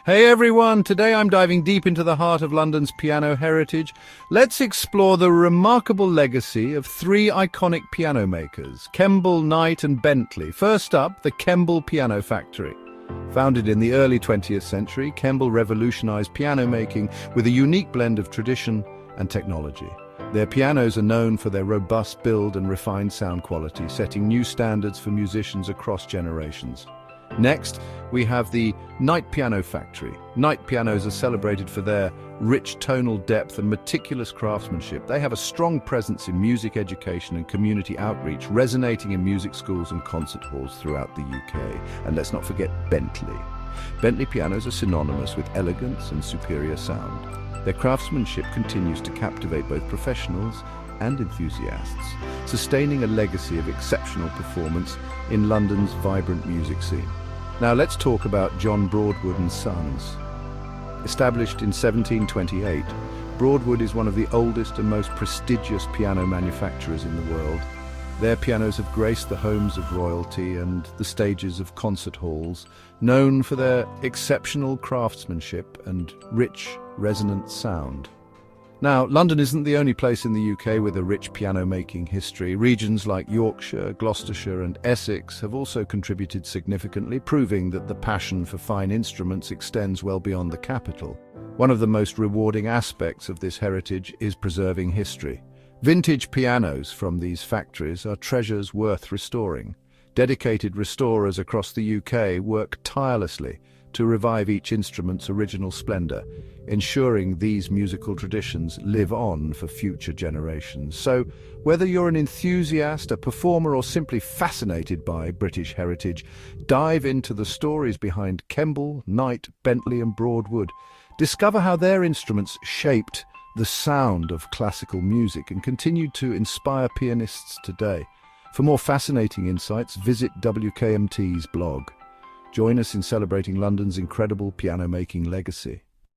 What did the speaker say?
Hey everyone, today I'm diving deep into the heart of London's piano heritage. Let's explore the remarkable legacy of three iconic piano makers, Kemble, Knight and Bentley. First up, the Kemble Piano Factory. Founded in the early 20th century, Kemble revolutionized piano making with a unique blend of tradition and technology. Their pianos are known for their robust build and refined sound quality, setting new standards for musicians across generations. Next, we have the Knight Piano Factory. Knight pianos are celebrated for their rich tonal depth and meticulous craftsmanship. They have a strong presence in music education and community outreach, resonating in music schools and concert halls throughout the UK. And let's not forget Bentley. Bentley pianos are synonymous with elegance and superior sound. Their craftsmanship continues to captivate both professionals and enthusiasts, sustaining a legacy of exceptional performance in London's vibrant music scene. Now let's talk about John Broadwood and Sons. Established in 1728, Broadwood is one of the oldest and most prestigious piano manufacturers in the world. Their pianos have graced the homes of royalty and the stages of concert halls, known for their exceptional craftsmanship and rich, resonant sound. Now, London isn't the only place in the UK with a rich piano-making history. Regions like Yorkshire, Gloucestershire and Essex have also contributed significantly, proving that the passion for fine instruments extends well beyond the capital. One of the most rewarding aspects of this heritage is preserving history. Vintage pianos from these factories are treasures worth restoring. Dedicated restorers across the UK work tirelessly to revive each instrument's original splendor, ensuring these musical traditions live on for future generations. So, whether you're an enthusiast, a performer, or simply fascinated by British heritage, dive into the stories behind Kemble, Knight, Bentley and Broadwood. Discover how their instruments shaped the sound of classical music and continue to inspire pianists today. For more fascinating insights, visit WKMT's blog. Join us in celebrating London's incredible piano-making legacy.